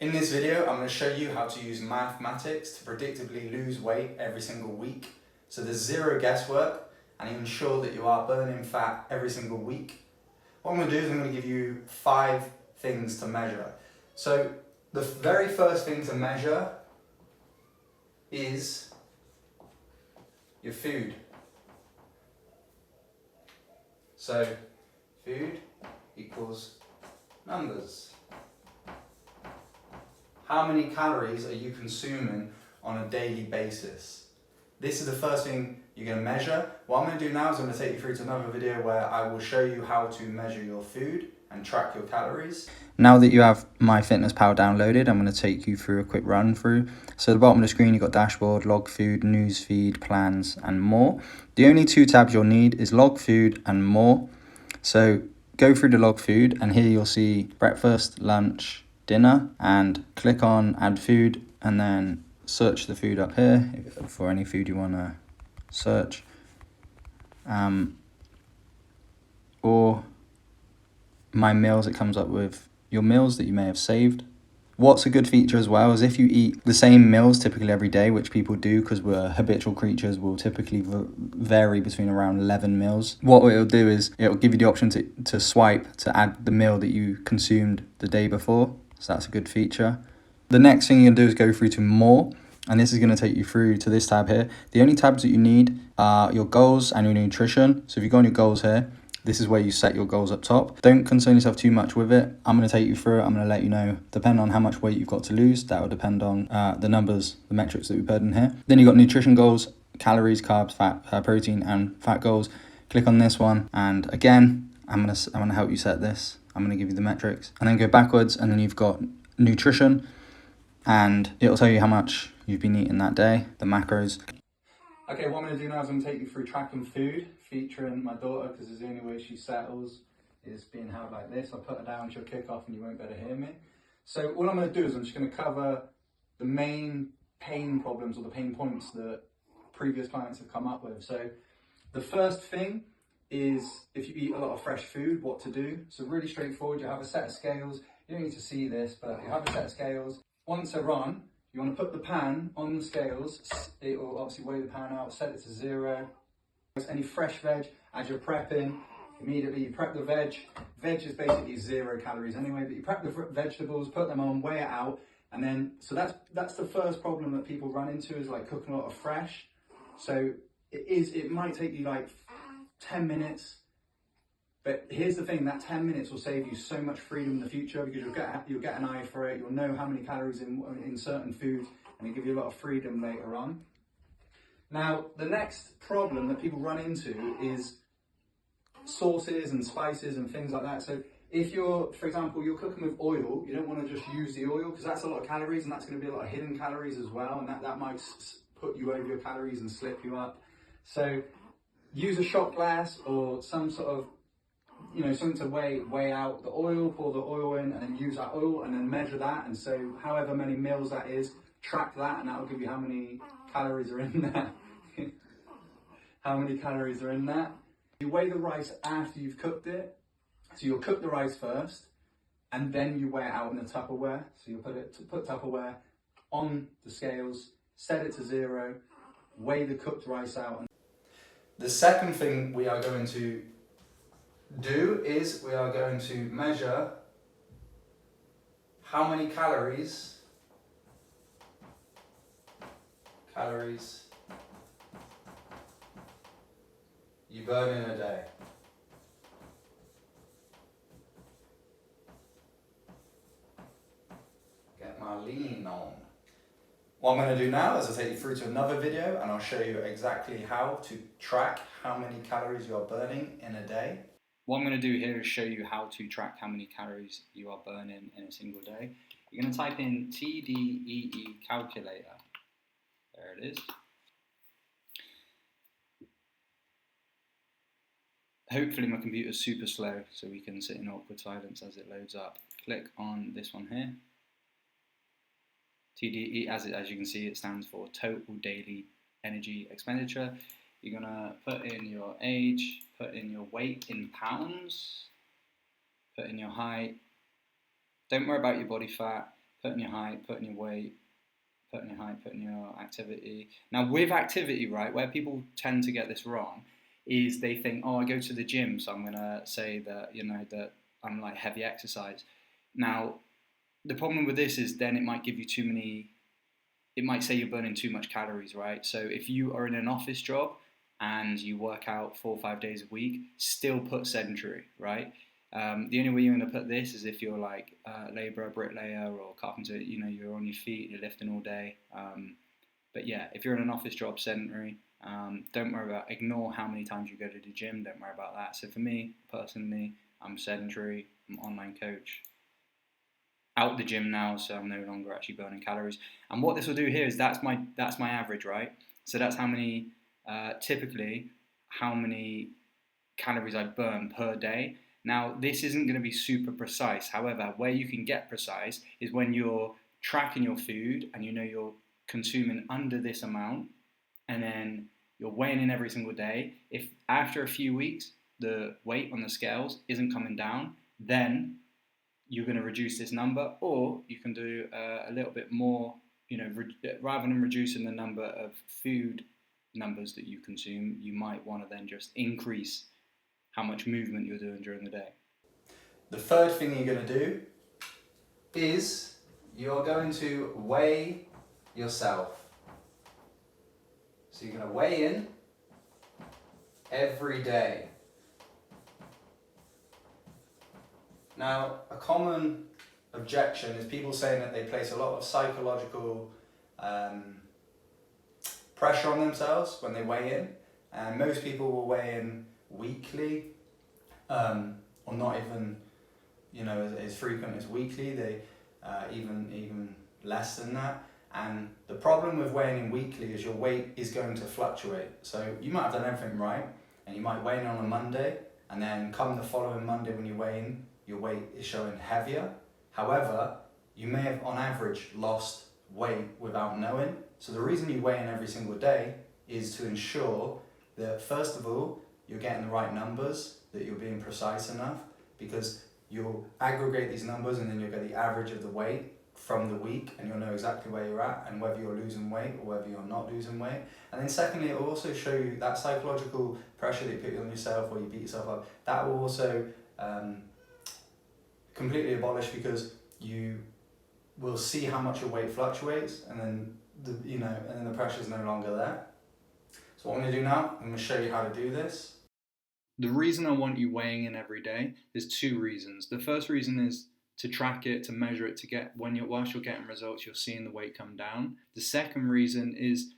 In this video, I'm going to show you how to use mathematics to predictably lose weight every single week. So there's zero guesswork and you ensure that you are burning fat every single week. What I'm going to do is I'm going to give you 5 things to measure. So the very first thing to measure is your food. So food equals numbers. How many calories are you consuming on a daily basis? This is the first thing you're going to measure. What I'm going to do now is I'm going to take you through to another video where I will show you how to measure your food and track your calories. Now that you have MyFitnessPal downloaded, I'm going to take you through a quick run through. So at the bottom of the screen, you've got dashboard, log food, news feed, plans, and more. The only 2 tabs you'll need is log food and more. So go through the log food and here you'll see breakfast, lunch, dinner, and click on add food and then search the food up here for any food you want to search, or my meals. It comes up with your meals that you may have saved. What's a good feature as well is if you eat the same meals typically every day, which people do because we're habitual creatures, will typically vary between around 11 meals. What it'll do is it'll give you the option to swipe to add the meal that you consumed the day before. So that's a good feature. The next thing you're going to do is go through to more, and this is going to take you through to this tab here. The only tabs that you need are your goals and your nutrition. So if you go on your goals here, this is where you set your goals up top. Don't concern yourself too much with it. I'm going to take you through it. I'm going to let you know, depending on how much weight you've got to lose, that will depend on the numbers, the metrics that we put in here. Then you've got nutrition goals, calories, carbs, fat, protein, and fat goals. Click on this one, and again, I'm gonna help you set this. I'm going to give you the metrics, and then go backwards, and then you've got nutrition, and it'll tell you how much you've been eating that day, the macros. Okay, what I'm going to do now is I'm going to take you through tracking food, featuring my daughter, because it's the only way she settles is being held like this. I'll put her down, she'll kick off, and you won't be able to hear me. So what I'm going to do is I'm just going to cover the main pain problems or the pain points that previous clients have come up with. So the first thing is if you eat a lot of fresh food, what to do. So really straightforward. You have a set of scales. You don't need to see this, but you have a set of scales. Once they're on, you want to put the pan on the scales. It will obviously weigh the pan out, set it to 0. Any fresh veg, as you're prepping, immediately you prep the veg. Veg is basically 0 calories anyway, but you prep the vegetables, put them on, weigh it out, and then, so that's the first problem that people run into is like cooking a lot of fresh. So it might take you like 10 minutes, but here's the thing, that 10 minutes will save you so much freedom in the future because you'll get an eye for it, you'll know how many calories in certain foods, and it'll give you a lot of freedom later on. Now, the next problem that people run into is sauces and spices and things like that. So if you're, for example, you're cooking with oil, you don't want to just use the oil because that's a lot of calories and that's going to be a lot of hidden calories as well, and that might put you over your calories and slip you up. So use a shot glass or some sort of, something to weigh out the oil, pour the oil in and then use that oil and then measure that. And so however many mils that is, track that and that'll give you how many calories are in there. How many calories are in that. You weigh the rice after you've cooked it. So you'll cook the rice first and then you weigh it out in a Tupperware. So you'll put Tupperware on the scales, set it to 0, weigh the cooked rice out. The second thing we are going to do is we are going to measure how many calories you burn in a day. Get my lean on. What I'm going to do now is I'll take you through to another video and I'll show you exactly how to track how many calories you are burning in a day. What I'm going to do here is show you how to track how many calories you are burning in a single day. You're going to type in TDEE calculator. There it is. Hopefully my computer's super slow so we can sit in awkward silence as it loads up. Click on this one here. TDE, as you can see, it stands for Total Daily Energy Expenditure. You're gonna put in your age, put in your weight in pounds, put in your height. Don't worry about your body fat. putting your height, putting your weight, putting your height, putting your activity. Now, with activity, right, where people tend to get this wrong is they think, oh, I go to the gym, so I'm going to say that, that I'm like heavy exercise. Now, the problem with this is then it might give you too many, it might say you're burning too much calories, right? So if you are in an office job and you work out 4 or 5 days a week, still put sedentary, right? The only way you're going to put this is if you're like a labourer, bricklayer, or carpenter. You're on your feet, you're lifting all day. But yeah, if you're in an office job, sedentary. Don't worry about. Ignore how many times you go to the gym. Don't worry about that. So for me personally, I'm sedentary. I'm an online coach. Out the gym now, so I'm no longer actually burning calories. And what this will do here is that's my average, right? So that's how many typically how many calories I burn per day. Now, this isn't going to be super precise. However, where you can get precise is when you're tracking your food and you're consuming under this amount, and then you're weighing in every single day. If after a few weeks the weight on the scales isn't coming down, then you're going to reduce this number, or you can do a little bit more. Rather than reducing the number of food numbers that you consume, you might want to then just increase how much movement you're doing during the day. The third thing you're going to do is you're going to weigh yourself. So you're going to weigh in every day. Now, a common objection is people saying that they place a lot of psychological pressure on themselves when they weigh in, and most people will weigh in weekly, or not even, as frequent as weekly. They even less than that. And the problem with weighing in weekly is your weight is going to fluctuate. So you might have done everything right, and you might weigh in on a Monday, and then come the following Monday when you weigh in, your weight is showing heavier. However, you may have on average lost weight without knowing. So the reason you weigh in every single day is to ensure that, first of all, you're getting the right numbers, that you're being precise enough, because you'll aggregate these numbers and then you'll get the average of the weight from the week, and you'll know exactly where you're at and whether you're losing weight or whether you're not losing weight. And then secondly, it will also show you that psychological pressure that you put on yourself or you beat yourself up. That will also completely abolish, because you will see how much your weight fluctuates, and then the pressure is no longer there. So what I'm going to do now, I'm going to show you how to do this. The reason I want you weighing in every day, there's two reasons. The first reason is to track it, to measure it, to get whilst you're getting results, you're seeing the weight come down. The second reason is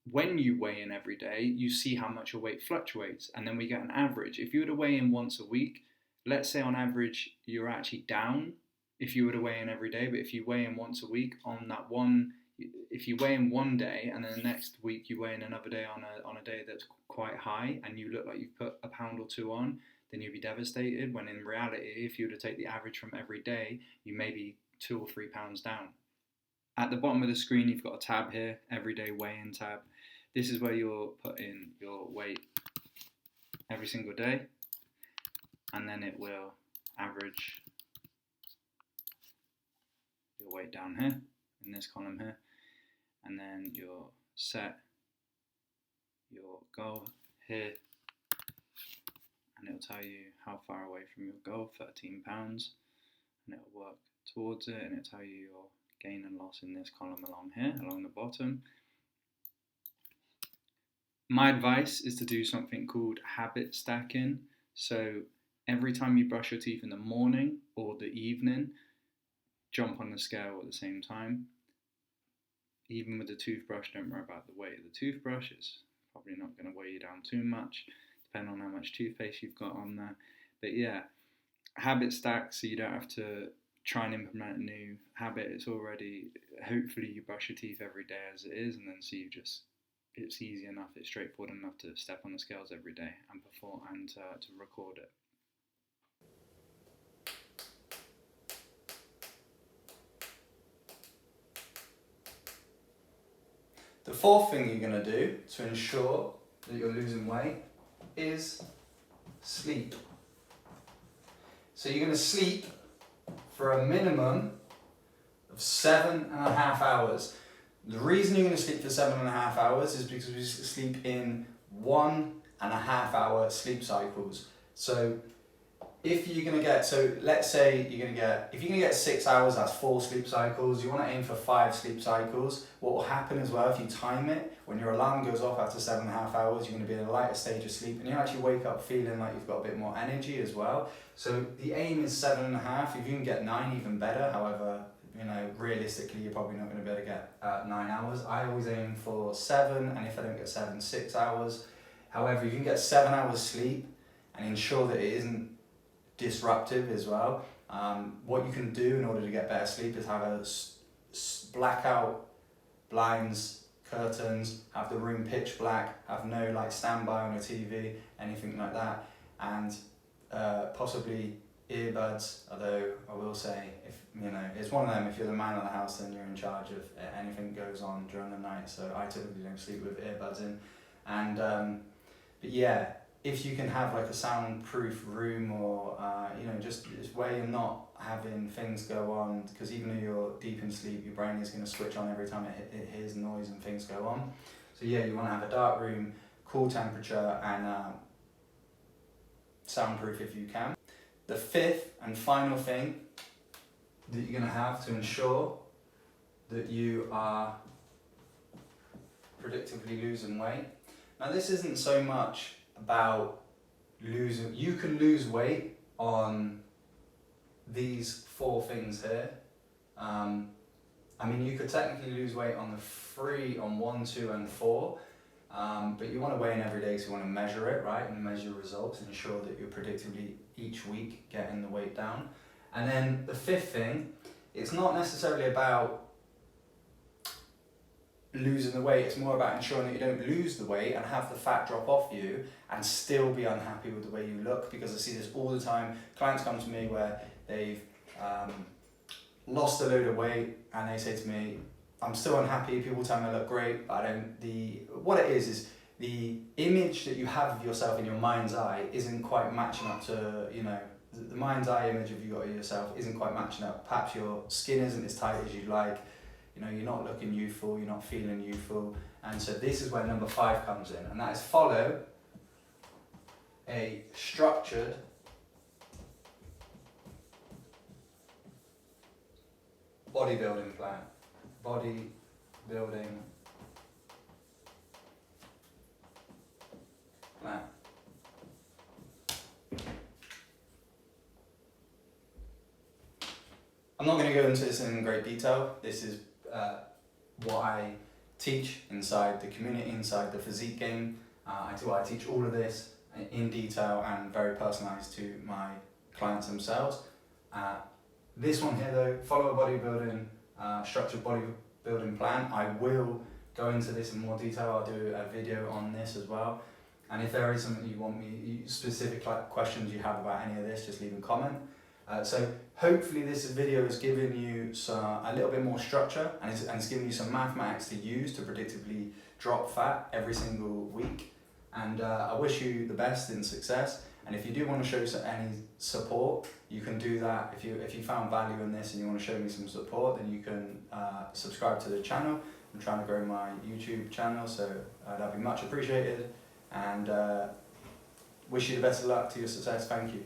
when you weigh in every day, you see how much your weight fluctuates, and then we get an average. If you were to weigh in once a week, let's say on average you're actually down if you were to weigh in every day, but if you weigh in once a week, on that one, if you weigh in one day and then the next week you weigh in another day on a day that's quite high, and you look like you've put a pound or two on, then you'd be devastated, when in reality, if you were to take the average from every day, you may be 2 or 3 pounds down. At the bottom of the screen, you've got a tab here, everyday weigh-in tab. This is where you'll put in your weight every single day, and then it will average your weight down here, in this column here, and then you'll set your goal here, and it'll tell you how far away from your goal, 13 pounds, and it'll work towards it, and it'll tell you your gain and loss in this column along here, along the bottom. My advice is to do something called habit stacking. So every time you brush your teeth in the morning or the evening, jump on the scale at the same time. Even with the toothbrush, don't worry about the weight of the toothbrush. It's probably not going to weigh you down too much, depending on how much toothpaste you've got on there. But yeah, habit stack, so you don't have to try and implement a new habit. It's already, hopefully you brush your teeth every day as it is, and then so it's easy enough, it's straightforward enough to step on the scales every day and perform and to record it. The fourth thing you're going to do to ensure that you're losing weight is sleep. So you're going to sleep for a minimum 7.5 hours. The reason you're going to sleep for 7.5 hours is because we sleep in 1.5 hour sleep cycles. So if you're going to get, so let's say if you're going to get 6 hours, that's 4 sleep cycles. You want to aim for 5 sleep cycles. What will happen as well, if you time it, when your alarm goes off after 7.5 hours, you're going to be in a lighter stage of sleep, and you actually wake up feeling like you've got a bit more energy as well. So the aim is 7.5. If you can get 9, even better. However, realistically, you're probably not going to be able to get 9 hours. I always aim for 7, and if I don't get 7, 6 hours. However, you can get 7 hours sleep and ensure that it isn't disruptive as well. What you can do in order to get better sleep is have a blackout blinds, curtains, have the room pitch black, have no like standby on a TV, anything like that, and possibly earbuds. Although I will say, if it's one of them, if you're the man of the house, then you're in charge of anything goes on during the night. So I typically don't sleep with earbuds in, and but yeah, if you can have like a soundproof room, or just where you're not having things go on, because even though you're deep in sleep, your brain is going to switch on every time it hears noise and things go on. So yeah, you want to have a dark room, cool temperature, and soundproof if you can. The fifth and final thing that you're going to have to ensure that you are predictively losing weight. Now this isn't so much about losing, you can lose weight on these 4 things here. You could technically lose weight on the 3, on 1, 2 and 4, but you want to weigh in every day, so you want to measure it, right, and measure results and ensure that you're predictably each week getting the weight down. And then the 5th thing, it's not necessarily about losing the weight, it's more about ensuring that you don't lose the weight and have the fat drop off you and still be unhappy with the way you look, because I see this all the time. Clients come to me where they've lost a load of weight and they say to me, I'm still unhappy, people tell me I look great, but what it is the image that you have of yourself in your mind's eye isn't quite matching up to, the mind's eye image of yourself isn't quite matching up. Perhaps your skin isn't as tight as you'd like, you're not looking youthful, you're not feeling youthful, and so this is where number 5 comes in, and that is follow a structured bodybuilding plan. Bodybuilding plan. I'm not going to go into this in great detail. This is what I teach inside the community, inside the Physique Game. I teach all of this in detail and very personalised to my clients themselves. This one here though, follow a bodybuilding, structured bodybuilding plan. I will go into this in more detail. I'll do a video on this as well. And if there is something you want me, specific questions you have about any of this, just leave a comment. So hopefully this video has given you a little bit more structure, and it's given you some mathematics to use to predictably drop fat every single week. And I wish you the best in success. And if you do want to show any support, you can do that. If you found value in this and you want to show me some support, then you can subscribe to the channel. I'm trying to grow my YouTube channel, so that'd be much appreciated. And wish you the best of luck to your success. Thank you.